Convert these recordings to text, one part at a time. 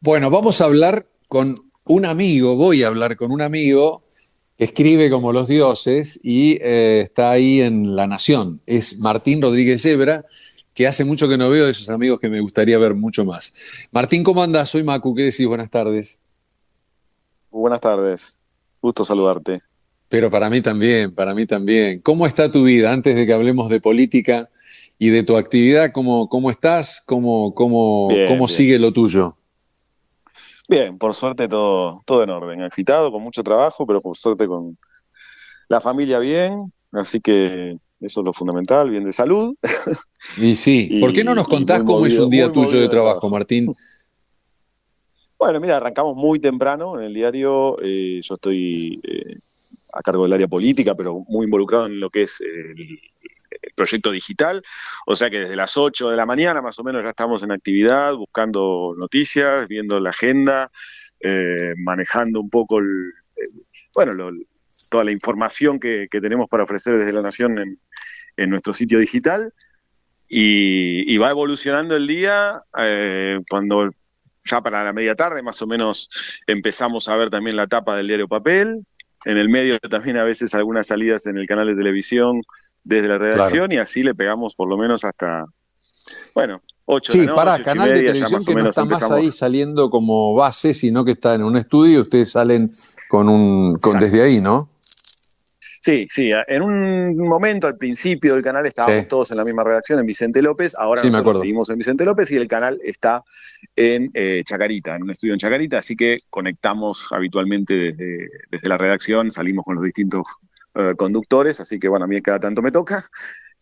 Bueno, vamos a hablar con un amigo, voy a hablar con un amigo que escribe como los dioses y está ahí en La Nación. Es Martín Rodríguez Yebra, que hace mucho que no veo de esos amigos que me gustaría ver mucho más. Martín, ¿cómo andás? Soy Macu, ¿qué decís? Buenas tardes. Buenas tardes, gusto saludarte. Pero para mí también, para mí también. ¿Cómo está tu vida? Antes de que hablemos de política y de tu actividad, ¿cómo estás? ¿Cómo Bien, bien. sigue lo tuyo? Bien, por suerte todo en orden, agitado, con mucho trabajo, pero por suerte con la familia bien, así que eso es lo fundamental, bien de salud Y sí, ¿por qué no nos y contás cómo es un día muy tuyo de movido de trabajo, trabajo. Martín? Bueno, mira, arrancamos muy temprano en el diario, yo estoy a cargo del área política, pero muy involucrado en lo que es el proyecto digital, o sea que desde las 8 de la mañana más o menos ya estamos en actividad, buscando noticias, viendo la agenda, manejando un poco bueno, toda la información que tenemos para ofrecer desde La Nación en nuestro sitio digital y va evolucionando el día cuando ya para la media tarde más o menos empezamos a ver también la tapa del diario papel, en el medio también a veces algunas salidas en el canal de televisión desde la Claro. redacción y así le pegamos por lo menos hasta, bueno, 8 de la Sí, noche, para 8 y canal de media, ya televisión más o que no menos está más ahí empezamos. saliendo como base, sino que está en un estudio y ustedes salen desde Exacto. ahí, ¿no? Sí, sí, en un momento al principio del canal Sí, estábamos todos en la misma redacción en Vicente López, ahora sí, me nosotros acuerdo. seguimos en Vicente López y el canal está en Chacarita, en un estudio en Chacarita, así que conectamos habitualmente desde la redacción, salimos con los distintos conductores, así que bueno, a mí cada tanto me toca.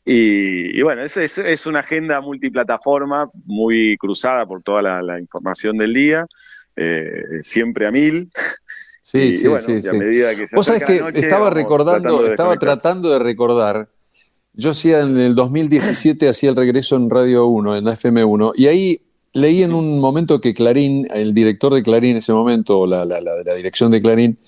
Y bueno, es una agenda multiplataforma muy cruzada por toda la información del día, siempre a mil. Sí, Y sí, bueno, sí, y a sí. medida que se Vos sabés acerca la que noche, vamos tratando de estaba desconectar. tratando de recordar. Yo hacía en el 2017, hacía el regreso en Radio Uno, en FM1, y ahí leí en Ujú. un momento que Clarín, el director de Clarín en ese momento, o la dirección de Clarín,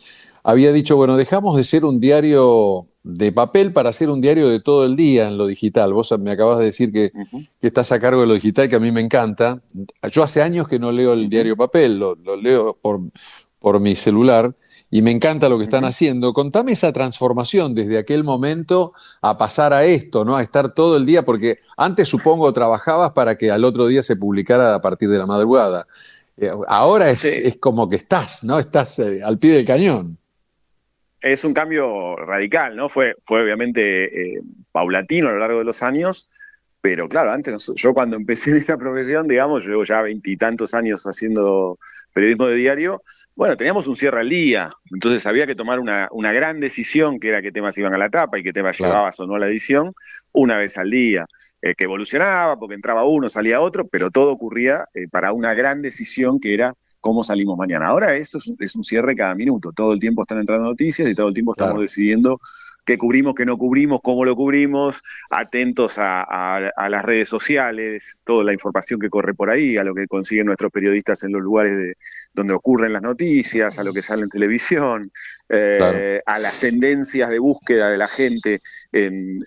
había dicho, bueno, dejamos de ser un diario de papel para ser un diario de todo el día en lo digital. Vos me acabas de decir Ujú, que estás a cargo de lo digital, que a mí me encanta. Yo hace años que no leo el ujú, diario papel, lo leo por mi celular y me encanta lo que están ujú. haciendo. Contame esa transformación desde aquel momento a pasar a esto, ¿no? A estar todo el día, porque antes supongo trabajabas para que al otro día se publicara a partir de la madrugada. Ahora Sí, es como que estás, ¿no? Estás al pie del cañón. es un cambio radical, ¿no? Fue obviamente paulatino a lo largo de los años, pero claro, antes yo cuando empecé en esta profesión, digamos, yo llevo ya veintitantos años haciendo periodismo de diario, bueno, teníamos un cierre al día, entonces había que tomar una gran decisión, que era qué temas iban a la tapa y qué temas Claro, llevabas o no a la edición, una vez al día, que evolucionaba porque entraba uno, salía otro, pero todo ocurría para una gran decisión que era cómo salimos mañana. Ahora eso es un cierre cada minuto, todo el tiempo están entrando noticias y todo el tiempo estamos claro, decidiendo qué cubrimos, qué no cubrimos, cómo lo cubrimos, atentos a las redes sociales, toda la información que corre por ahí, a lo que consiguen nuestros periodistas en los lugares donde ocurren las noticias, a lo que sale en televisión, claro. a las tendencias de búsqueda de la gente en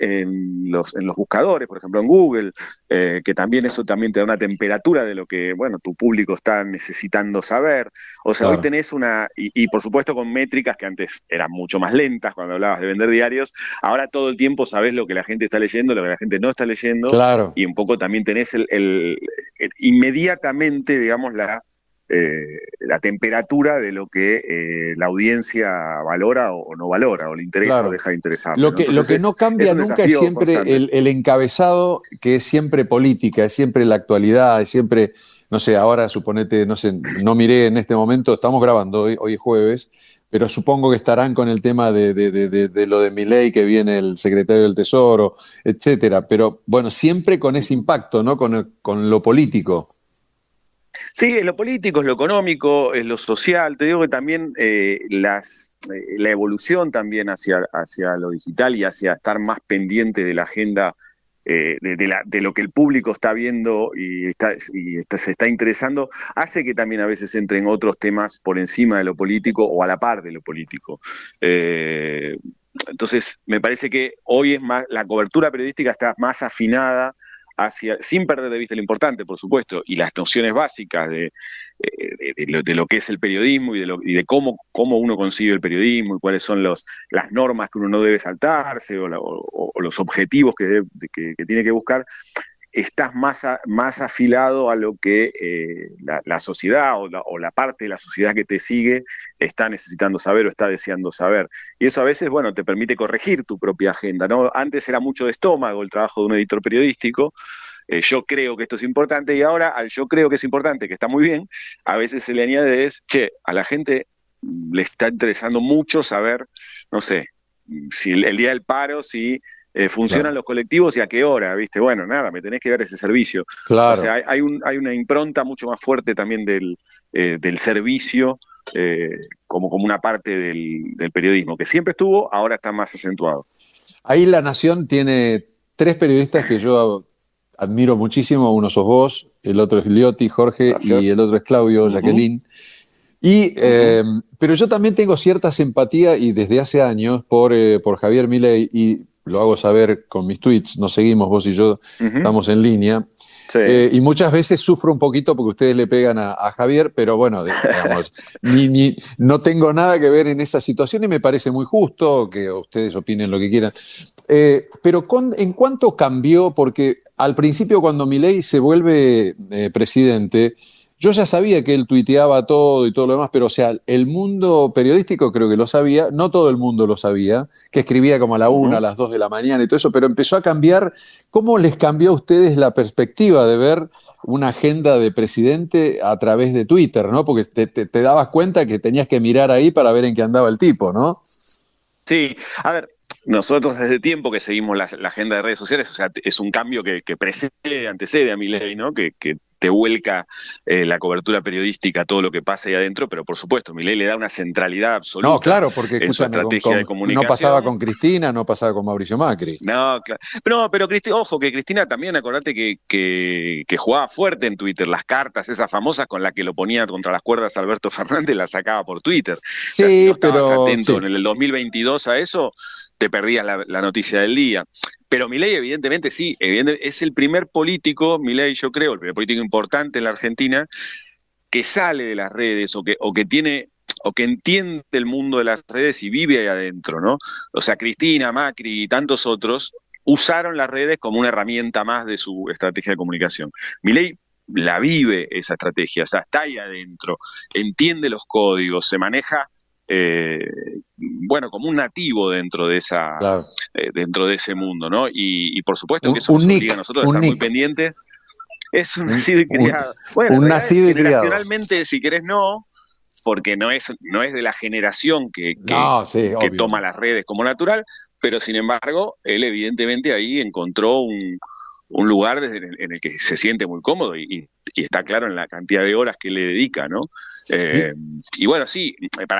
los buscadores, por ejemplo en Google, que también eso también te da una temperatura de lo que, bueno, tu público está necesitando saber. O sea, hoy Claro. tenés y por supuesto con métricas que antes eran mucho más lentas cuando hablabas de vender diarios, ahora todo el tiempo sabés lo que la gente está leyendo, lo que la gente no está leyendo, Claro. y un poco también tenés inmediatamente, digamos, la temperatura de lo que la audiencia valora o no valora, o le interesa o Claro. deja de interesarle, ¿no? Lo Entonces que no es cambia un nunca es desafío siempre constante. el encabezado, que es siempre política, es siempre la actualidad, es siempre, no sé, ahora suponete, no sé, no miré en este momento, estamos grabando, hoy es jueves, pero supongo que estarán con el tema de lo de Milei, que viene el secretario del Tesoro, etcétera. Pero bueno, siempre con Uh ese -huh. impacto, ¿no? Con lo político. Sí, es lo político, es lo económico, es lo social. Te digo que también la evolución también hacia lo digital y hacia estar más pendiente de la agenda, de lo que el público está viendo se está interesando, hace que también a veces entren otros temas por encima de lo político o a la par de lo político. Eh, entonces, me parece que hoy es más, la cobertura periodística está más afinada sin perder de vista lo importante, por supuesto, y las nociones básicas de lo que es el periodismo y de cómo uno concibe el periodismo y cuáles son las normas que uno no debe saltarse o los objetivos que tiene que buscar, estás más afilado a lo que la sociedad o la parte de la sociedad que te sigue está necesitando saber o está deseando saber. Y eso a veces, bueno, te permite corregir tu propia agenda, ¿no? Antes era mucho de estómago el trabajo de un editor periodístico. Yo creo que esto es importante, y ahora al yo creo que es importante, que está muy bien, a veces se le añade a la gente le está interesando mucho saber, no sé, si el día del paro, si funcionan Claro. los colectivos y a qué hora, ¿viste? Bueno, nada, me tenés que dar ese servicio. O Claro. sea, hay una impronta mucho más fuerte también del servicio como una parte del periodismo, que siempre estuvo, ahora está más acentuado. Ahí La Nación tiene 3 periodistas que yo admiro muchísimo. Uno sos vos, el otro es Liotti, Jorge, y Gracias. el otro es Claudio, Uh-huh, Jacqueline. Y, uh-huh. pero yo también tengo cierta simpatía, y desde hace años, por Javier Milei, y lo hago saber con mis tweets. Nos seguimos, vos y yo, Uh-huh. estamos en línea. Sí. Y muchas veces sufro un poquito porque ustedes le pegan a Javier, pero bueno, digamos, no tengo nada que ver en esa situación, y me parece muy justo que ustedes opinen lo que quieran. Pero ¿en cuánto cambió? Porque al principio, cuando Milei se vuelve presidente, yo ya sabía que él tuiteaba todo y todo lo demás, pero o sea, el mundo periodístico creo que lo sabía, no todo el mundo lo sabía, que escribía como a la 1, Uh-huh. a las 2 de la mañana y todo eso, pero empezó a cambiar. ¿Cómo les cambió a ustedes la perspectiva de ver una agenda de presidente a través de Twitter, ¿no? Porque te dabas cuenta que tenías que mirar ahí para ver en qué andaba el tipo, ¿no? Sí, a ver, nosotros desde tiempo que seguimos la agenda de redes sociales, o sea, es un cambio que precede, antecede a Milei, ¿no? Que te vuelca la cobertura periodística a todo lo que pasa ahí adentro, pero por supuesto, Milei le da una centralidad No, absoluta claro, porque en su escúchame, estrategia de no pasaba comunicación. con Cristina, no pasaba con Mauricio Macri. No, claro. No, pero ojo, que Cristina también, acordate que jugaba fuerte en Twitter, las cartas esas famosas con las que lo ponía contra las cuerdas Alberto Fernández, las sacaba por Twitter. O sea, si no Sí, estabas pero atento sí. en el 2022 a eso, te perdías la noticia del día. Pero Milei, evidentemente, sí, es el primer político, Milei, yo creo, el primer político importante en la Argentina, que sale de las redes o que tiene o que entiende el mundo de las redes y vive ahí adentro, ¿no? O sea, Cristina, Macri y tantos otros usaron las redes como una herramienta más de su estrategia de comunicación. Milei la vive esa estrategia, o sea, está ahí adentro, entiende los códigos, se maneja bueno, como un nativo Claro. dentro de ese mundo, ¿no? Y por supuesto que eso Un nos obliga a Nick, nosotros a un estar muy Nick, pendientes. Es un un, nacido y un, criado. Bueno, en un realidad nacido y criado. generacionalmente, si querés, no, porque no es de la generación No, sí, que obvio. toma las redes como natural, pero sin embargo, él evidentemente ahí encontró un lugar en el que se siente muy cómodo y está claro en la cantidad de horas que le dedica, ¿no? Mi- Y bueno, sí,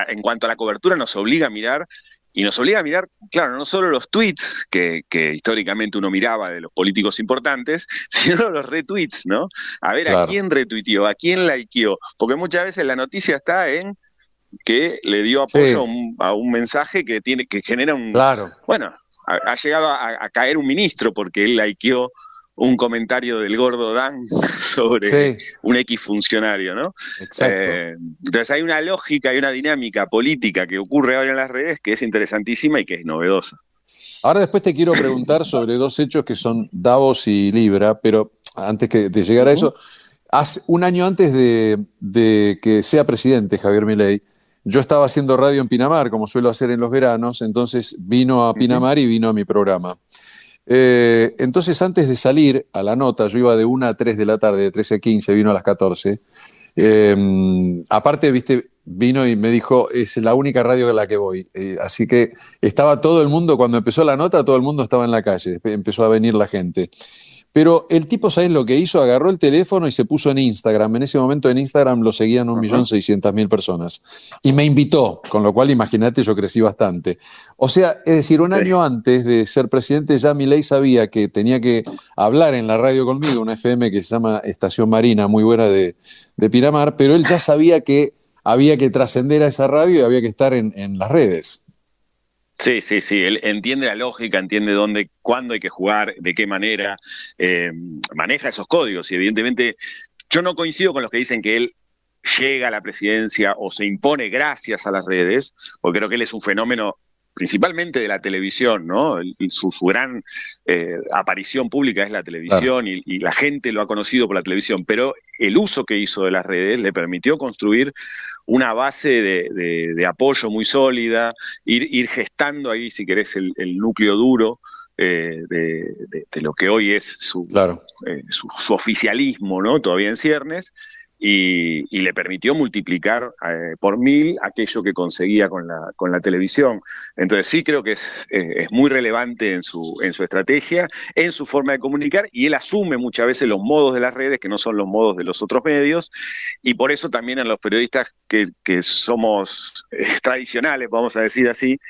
en cuanto a la cobertura nos obliga a mirar, y nos obliga a mirar, claro, no solo los tweets que históricamente uno miraba de los políticos importantes, sino los retweets, ¿no? A ver a Claro. quién retuiteó, a quién likeó, porque muchas veces la noticia está en que le dio apoyo Sí, a un mensaje que genera claro. bueno, ha llegado a caer un ministro porque él likeó un comentario del gordo Dan sobre Sí, un X funcionario, ¿no? exacto. Entonces hay una lógica y una dinámica política que ocurre ahora en las redes que es interesantísima y que es novedosa. Ahora después te quiero preguntar sobre 2 hechos que son Davos y Libra, pero antes de llegar a Uh-huh, eso, hace un año antes de que sea presidente Javier Milei, yo estaba haciendo radio en Pinamar, como suelo hacer en los veranos. Entonces vino a uh-huh, Pinamar y vino a mi programa. Entonces, antes de salir a la nota, yo iba de 1 a 3 de la tarde, de 13 a 15, vino a las 14. Aparte, viste, vino y me dijo, es la única radio a la que voy. Así que estaba todo el mundo, cuando empezó la nota, todo el mundo estaba en la calle, después empezó a venir la gente. Pero el tipo, ¿sabes lo que hizo? Agarró el teléfono y se puso en Instagram. En ese momento en Instagram lo seguían uh-huh. 1.600.000 personas. Y me invitó, con lo cual imagínate, yo crecí bastante. O sea, es decir, un Sí. año antes de ser presidente ya Milei sabía que tenía que hablar en la radio conmigo, una FM que se llama Estación Marina, muy buena de Pinamar, pero él ya sabía que había que trascender a esa radio y había que estar en las redes. Sí, sí, sí, él entiende la lógica, entiende dónde, cuándo hay que jugar, de qué manera, maneja esos códigos y evidentemente yo no coincido con los que dicen que él llega a la presidencia o se impone gracias a las redes, porque creo que él es un fenómeno principalmente de la televisión, ¿no? Su gran aparición pública es la Claro, televisión y la gente lo ha conocido por la televisión, pero el uso que hizo de las redes le permitió construir una base de apoyo muy sólida, ir gestando ahí, si querés, el núcleo duro de lo que hoy es claro. su oficialismo, ¿no? Todavía en ciernes, y le permitió multiplicar por 1000 aquello que conseguía con la televisión. Entonces sí creo que es muy relevante en su estrategia, en su forma de comunicar, y él asume muchas veces los modos de las redes que no son los modos de los otros medios, y por eso también a los periodistas que somos tradicionales, vamos a decir así,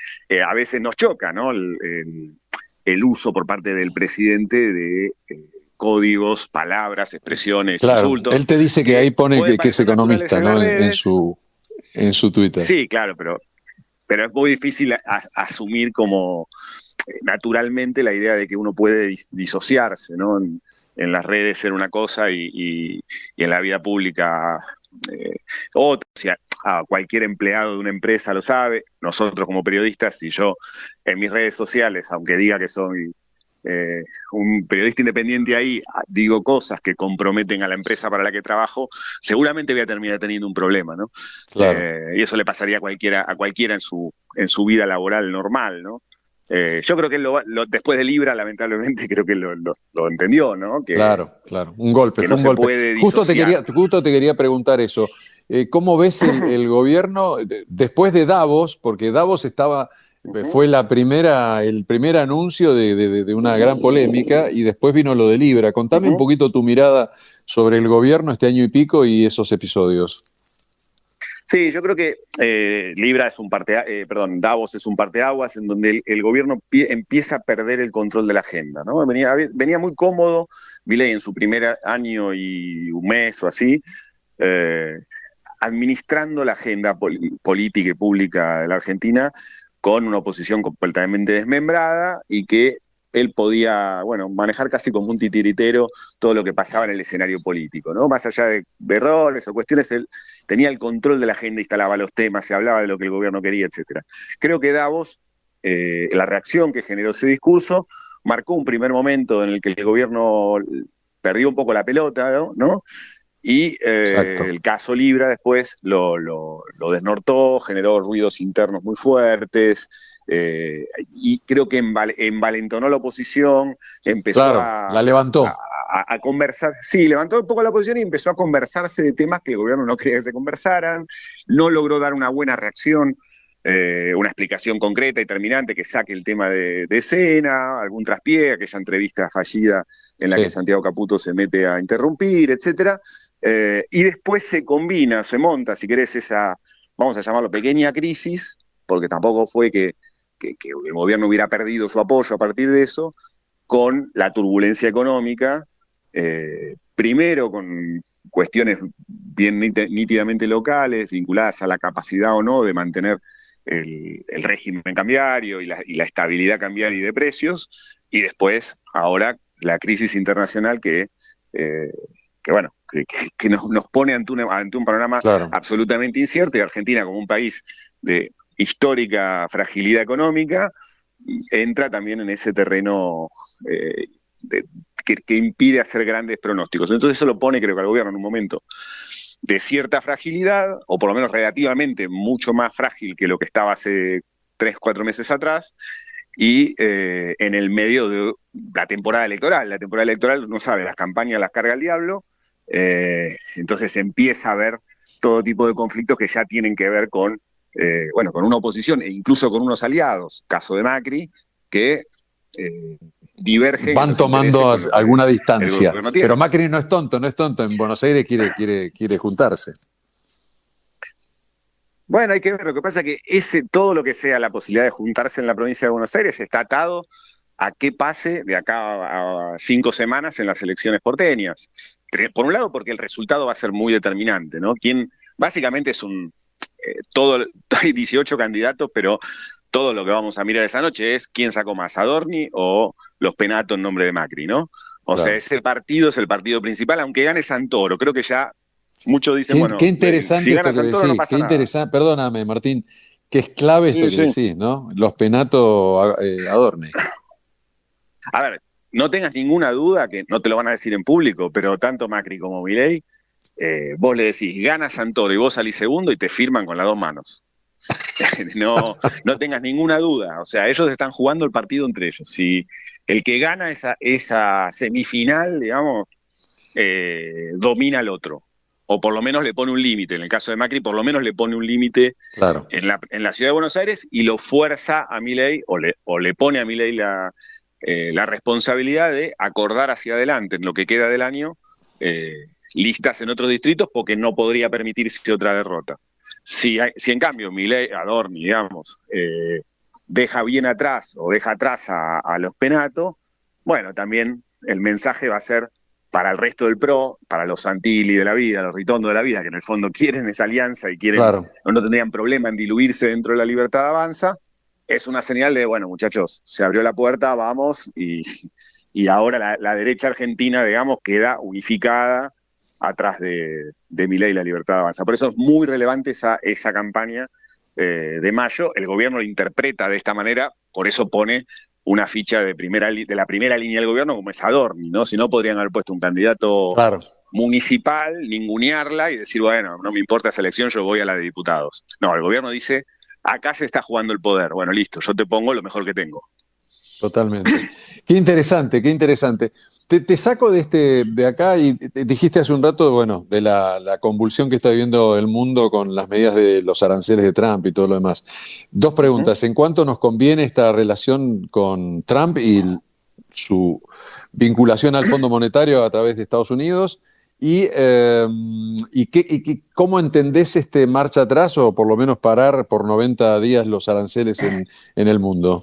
a veces nos choca, ¿no? El uso por parte del presidente de códigos, palabras, expresiones, Claro, él insultos, te dice que ahí que pone pueden que es parecer naturales economista, en las ¿no? redes. En su Twitter. Sí, claro, pero es muy difícil asumir como naturalmente la idea de que uno puede disociarse, ¿no? En las redes ser una cosa y en la vida pública otra. O sea, cualquier empleado de una empresa lo sabe. Nosotros como periodistas, si yo en mis redes sociales, aunque diga que soy un periodista independiente ahí, digo cosas que comprometen a la empresa para la que trabajo, seguramente voy a terminar teniendo un problema, ¿no? Claro. Y eso le pasaría a cualquiera en su vida laboral normal, ¿no? Yo creo que después de Libra, lamentablemente, creo que lo entendió, ¿no? Claro, claro, un golpe, Que fue no un se golpe. puede disociar. Justo te quería preguntar eso. ¿Cómo ves el gobierno después de Davos? Porque Davos estaba, fue el primer anuncio de una gran polémica y después vino lo de Libra. Contame un poquito tu mirada sobre el gobierno este año y pico y esos episodios. Sí, yo creo que Libra es perdón, Davos es un parteaguas en donde el gobierno empieza a perder el control de la agenda, ¿no? Venía muy cómodo, Milei en su primer año y un mes o así, eh, administrando la agenda política y pública de la Argentina con una oposición completamente desmembrada y que él podía, bueno, manejar casi como un titiritero todo lo que pasaba en el escenario político, ¿no? Más allá de errores o cuestiones, él tenía el control de la agenda, instalaba los temas, se hablaba de lo que el gobierno quería, etcétera. Creo que Davos, la reacción que generó ese discurso, marcó un primer momento en el que el gobierno perdió un poco la pelota, ¿no? Y Exacto. el caso Libra después lo desnortó, generó ruidos internos muy fuertes, y creo que envalentonó la oposición, empezó Claro, la levantó. a conversar, sí, levantó un poco la oposición y empezó a conversarse de temas que el gobierno no quería que se conversaran, no logró dar una buena reacción, una explicación concreta y terminante que saque el tema de escena, algún traspié, aquella entrevista fallida en la que Sí, Santiago Caputo se mete a interrumpir, etcétera. Y después se monta, si querés, esa, vamos a llamarlo pequeña crisis, porque tampoco fue que el gobierno hubiera perdido su apoyo a partir de eso, con la turbulencia económica, primero con cuestiones bien nítidamente locales, vinculadas a la capacidad o no de mantener el régimen cambiario y la estabilidad cambiaria y de precios, y después, ahora, la crisis internacional eh, bueno, que nos pone ante un panorama claro. absolutamente incierto, y Argentina como un país de histórica fragilidad económica, entra también en ese terreno eh, que impide hacer grandes pronósticos. Entonces eso lo pone, creo que al gobierno en un momento de cierta fragilidad, o por lo menos relativamente mucho más frágil que lo que estaba hace 3, 4 meses atrás, y en el medio de la temporada electoral. La temporada electoral, no sabe, las campañas las carga el diablo, entonces empieza a haber todo tipo de conflictos que ya tienen que ver con, bueno, con una oposición e incluso con unos aliados, caso de Macri, que divergen en Van los intereses tomando con los que alguna el distancia. gobierno Pero tiene. Macri no es tonto, no es tonto. En Buenos Aires quiere juntarse. Bueno, hay que ver, lo que pasa es que todo lo que sea la posibilidad de juntarse en la provincia de Buenos Aires está atado a qué pase de acá a 5 semanas en las elecciones porteñas. Por un lado, porque el resultado va a ser muy determinante, ¿no? Básicamente es hay 18 candidatos, pero todo lo que vamos a mirar esa noche es quién sacó más, Adorni o los Penato en nombre de Macri, ¿no? O sea, Claro. ese partido es el partido principal, aunque gane Santoro. Creo que ya muchos dicen, Qué bueno, si interesante gana esto que Santoro no decís, qué pasa nada. interesante, perdóname, Martín, que es clave esto Sí, que sí. decís, ¿no? Los Penato Adorni. A ver, no tengas ninguna duda que no te lo van a decir en público, pero tanto Macri como Milei, vos le decís, gana Santoro y vos salís segundo y te firman con las dos manos. No tengas ninguna duda. O sea, ellos están jugando el partido entre ellos. Si el que gana esa semifinal, digamos, domina al otro. O por lo menos le pone un límite. En el caso de Macri, por lo menos le pone un límite Claro. en la ciudad de Buenos Aires y lo fuerza a Milei o le pone a Milei la responsabilidad de acordar hacia adelante en lo que queda del año listas en otros distritos porque no podría permitirse otra derrota. Si en cambio Milei, Adorni, digamos, deja bien atrás o deja atrás a los Penato, bueno, también el mensaje va a ser para el resto del PRO, para los Santilli de la vida, los Ritondo de la vida, que en el fondo quieren esa alianza y quieren, Claro. no tendrían problema en diluirse dentro de la Libertad Avanza, es una señal de, bueno, muchachos, se abrió la puerta, vamos, y ahora la derecha argentina, digamos, queda unificada atrás de Milei y la Libertad Avanza. Por eso es muy relevante esa campaña de mayo. El gobierno lo interpreta de esta manera, por eso pone una ficha de la primera línea del gobierno como es Adorni, ¿no? Si no, podrían haber puesto un candidato Claro. municipal, ningunearla y decir, bueno, no me importa esa elección, yo voy a la de diputados. No, el gobierno dice, acá se está jugando el poder. Bueno, listo, yo te pongo lo mejor que tengo. Totalmente. Qué interesante, qué interesante. Te saco de acá y dijiste hace un rato, bueno, de la convulsión que está viviendo el mundo con las medidas de los aranceles de Trump y todo lo demás. Dos preguntas. ¿En cuánto nos conviene esta relación con Trump y su vinculación al Fondo Monetario a través de Estados Unidos? ¿Cómo entendés este marcha atrás o por lo menos parar por 90 días los aranceles en el mundo?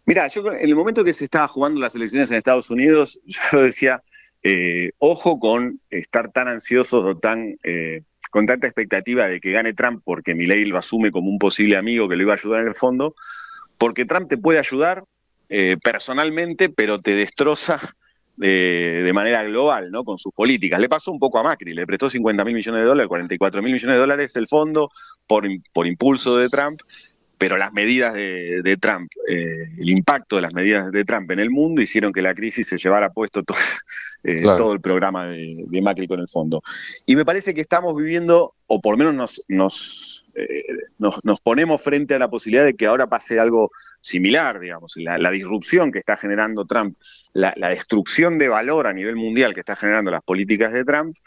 Mira, yo en el momento que se estaba jugando las elecciones en Estados Unidos, yo decía, ojo con estar tan ansiosos o con tanta expectativa de que gane Trump, porque Milei lo asume como un posible amigo que le iba a ayudar en el fondo, porque Trump te puede ayudar personalmente, pero te destroza de manera global, ¿no? Con sus políticas. Le pasó un poco a Macri, le prestó 50.000 millones de dólares, 44.000 millones de dólares el fondo por impulso de Trump, pero las medidas de Trump, el impacto de las medidas de Trump en el mundo hicieron que la crisis se llevara puesto Claro. todo el programa de Macri con el fondo. Y me parece que estamos viviendo, o por lo menos nos ponemos frente a la posibilidad de que ahora pase algo similar, digamos, la disrupción que está generando Trump, la destrucción de valor a nivel mundial que está generando las políticas de Trump,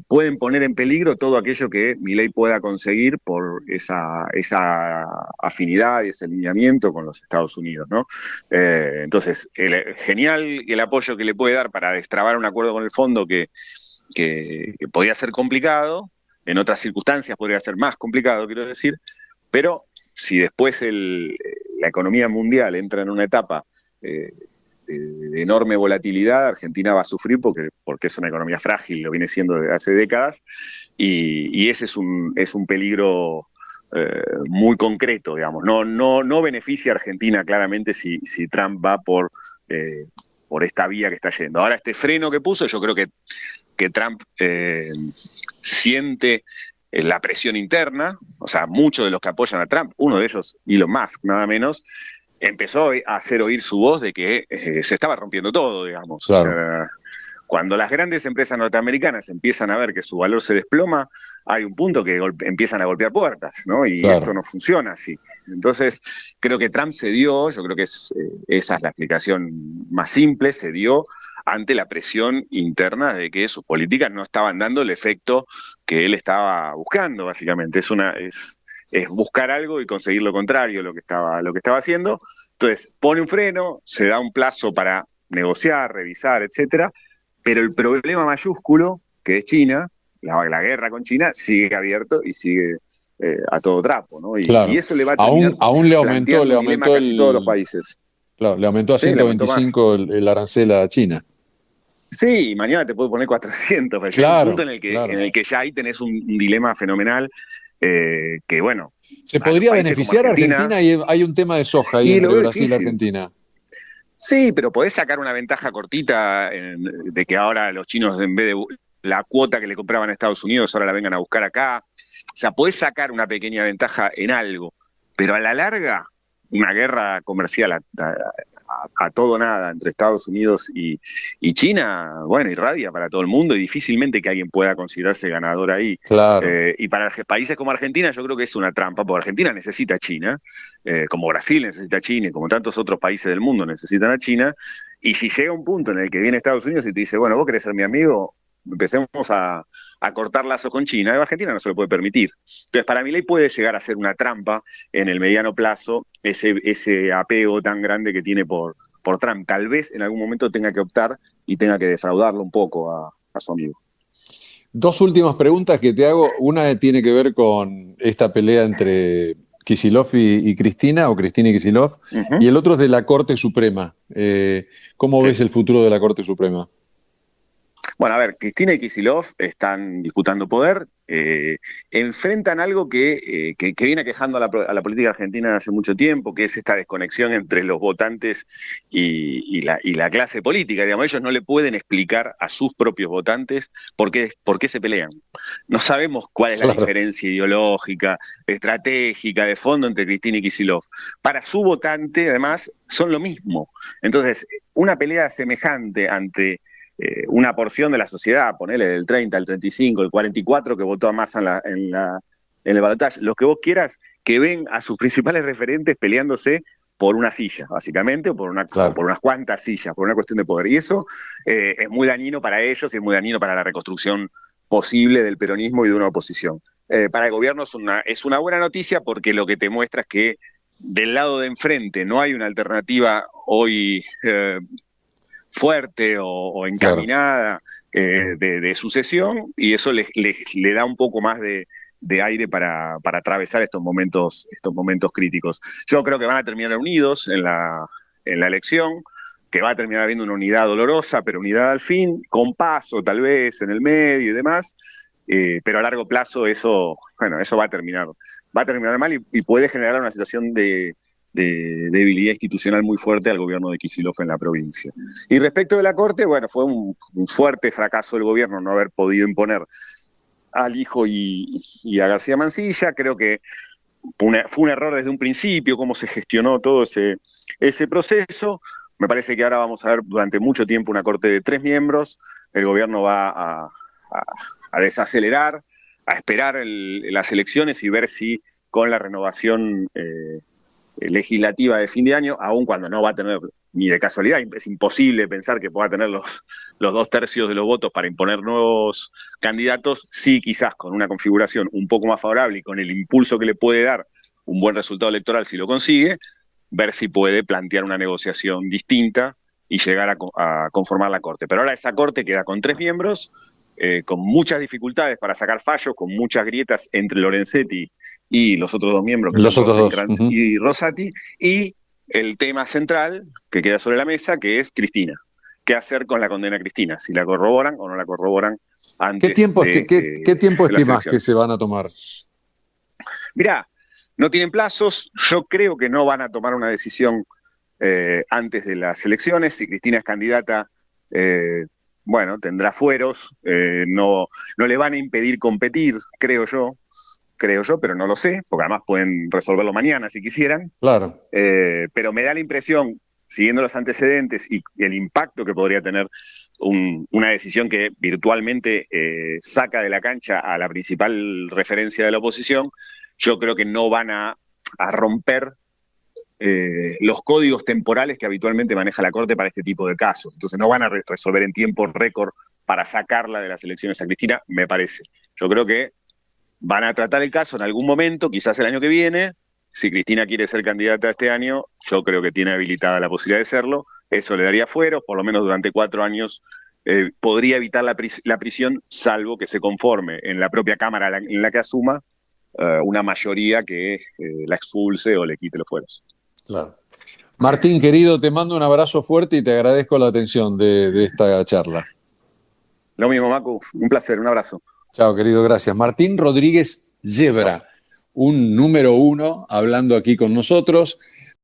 pueden poner en peligro todo aquello que Milei pueda conseguir por esa afinidad y ese alineamiento con los Estados Unidos, ¿no? Entonces, genial el apoyo que le puede dar para destrabar un acuerdo con el fondo que podría ser complicado, en otras circunstancias podría ser más complicado, quiero decir, pero si después la economía mundial entra en una etapa de enorme volatilidad, Argentina va a sufrir porque es una economía frágil, lo viene siendo desde hace décadas, y ese es un peligro muy concreto, digamos. No beneficia a Argentina claramente si Trump va por esta vía que está yendo. Ahora, este freno que puso, yo creo que Trump siente la presión interna, o sea, muchos de los que apoyan a Trump, uno de ellos, Elon Musk, nada menos, empezó a hacer oír su voz de que se estaba rompiendo todo, digamos. Claro. O sea, cuando las grandes empresas norteamericanas empiezan a ver que su valor se desploma, hay un punto que empiezan a golpear puertas, ¿no? Y Claro. esto no funciona así. Entonces, creo que Trump se dio, yo creo que esa es la explicación más simple, se dio ante la presión interna de que sus políticas no estaban dando el efecto que él estaba buscando, básicamente. Es buscar algo y conseguir lo contrario lo que estaba haciendo. Entonces, pone un freno, se da un plazo para negociar, revisar, etcétera, pero el problema mayúsculo, que es China, la guerra con China, sigue abierto y sigue a todo trapo, ¿no? Claro. Y eso le va a terminar Aún le aumentó un dilema a casi todos los países. Claro, le aumentó a Sí, le aumentó más. 125 el arancel a China. Sí, mañana te puede poner 400, pero llega un Claro, punto en el claro. que ya ahí tenés un dilema fenomenal. que bueno, ¿Se a los podría países como beneficiar a Argentina? Hay un tema de soja ahí y lo entre veo Brasil y difícil. Argentina. Sí, pero podés sacar una ventaja cortita de que ahora los chinos, en vez de la cuota que le compraban a Estados Unidos, ahora la vengan a buscar acá. O sea, podés sacar una pequeña ventaja en algo, pero a la larga, una guerra comercial a todo nada entre Estados Unidos y China, bueno, irradia para todo el mundo y difícilmente que alguien pueda considerarse ganador ahí. Claro. Y para países como Argentina yo creo que es una trampa, porque Argentina necesita a China, como Brasil necesita a China y como tantos otros países del mundo necesitan a China, y si llega un punto en el que viene Estados Unidos y te dice, bueno, vos querés ser mi amigo, empecemos a cortar lazos con China, Argentina no se lo puede permitir. Entonces, para mí, ley puede llegar a ser una trampa en el mediano plazo, ese apego tan grande que tiene por Trump. Tal vez en algún momento tenga que optar y tenga que defraudarlo un poco a su amigo. Dos últimas preguntas que te hago. Una tiene que ver con esta pelea entre Kicillof y Cristina, o Cristina y Kicillof, y el otro es de la Corte Suprema. ¿Cómo ves Sí. el futuro de la Corte Suprema? Bueno, a ver, Cristina y Kicillof están disputando poder, enfrentan algo que viene aquejando a la política argentina hace mucho tiempo, que es esta desconexión entre los votantes y la clase política. Digamos, ellos no le pueden explicar a sus propios votantes por qué se pelean. No sabemos cuál es la Claro. diferencia ideológica, estratégica, de fondo entre Cristina y Kicillof. Para su votante, además, son lo mismo. Entonces, una pelea semejante ante una porción de la sociedad, ponele del 30, el 35, el 44 que votó a Massa en el balotaje, los que vos quieras, que ven a sus principales referentes peleándose por una silla, básicamente, o por Claro. unas cuantas sillas, por una cuestión de poder. Y eso es muy dañino para ellos y es muy dañino para la reconstrucción posible del peronismo y de una oposición. Para el gobierno es una buena noticia porque lo que te muestra es que del lado de enfrente no hay una alternativa hoy fuerte o encaminada de sucesión, y eso le da un poco más de aire para atravesar estos momentos críticos. Yo creo que van a terminar unidos en la elección, que va a terminar habiendo una unidad dolorosa, pero unidad al fin, con paso tal vez en el medio y demás, pero a largo plazo eso va a terminar mal y puede generar una situación de debilidad institucional muy fuerte al gobierno de Kicillof en la provincia. Y respecto de la Corte, bueno, fue un fuerte fracaso del gobierno no haber podido imponer al hijo y a García Mansilla. Creo que fue un error desde un principio cómo se gestionó todo ese proceso. Me parece que ahora vamos a ver durante mucho tiempo una Corte de 3 miembros. El gobierno va a desacelerar, a esperar las elecciones y ver si con la renovación legislativa de fin de año, aun cuando no va a tener ni de casualidad, es imposible pensar que pueda tener los 2/3 de los votos para imponer nuevos candidatos, sí quizás con una configuración un poco más favorable y con el impulso que le puede dar un buen resultado electoral si lo consigue, ver si puede plantear una negociación distinta y llegar a conformar la Corte. Pero ahora esa Corte queda con 3 miembros, con muchas dificultades para sacar fallos, con muchas grietas entre Lorenzetti y los otros 2 miembros, que Los son otros dos. Rosencrantz y Rosati, y el tema central que queda sobre la mesa, que es Cristina. ¿Qué hacer con la condena a Cristina? Si la corroboran o no la corroboran ¿Qué antes tiempo, de, qué tiempo de las estimás que se elecciones. van a tomar? Mirá, no tienen plazos, yo creo que no van a tomar una decisión antes de las elecciones. Si Cristina es candidata, bueno, tendrá fueros, no le van a impedir competir, creo yo, pero no lo sé, porque además pueden resolverlo mañana si quisieran. Claro. Pero me da la impresión, siguiendo los antecedentes y el impacto que podría tener una decisión que virtualmente saca de la cancha a la principal referencia de la oposición, yo creo que no van a romper los códigos temporales que habitualmente maneja la Corte para este tipo de casos. Entonces no van a resolver en tiempo récord para sacarla de las elecciones a Cristina, me parece. Yo creo que van a tratar el caso en algún momento, quizás el año que viene. Si Cristina quiere ser candidata este año, yo creo que tiene habilitada la posibilidad de serlo. Eso le daría fueros, por lo menos durante 4 años podría evitar la prisión, salvo que se conforme en la propia Cámara en la que asuma una mayoría que la expulse o le quite los fueros. Claro. Martín, querido, te mando un abrazo fuerte y te agradezco la atención de esta charla. Lo mismo, Macu. Un placer, un abrazo. Chao, querido, gracias. Martín Rodríguez Yebra. un número uno hablando aquí con nosotros.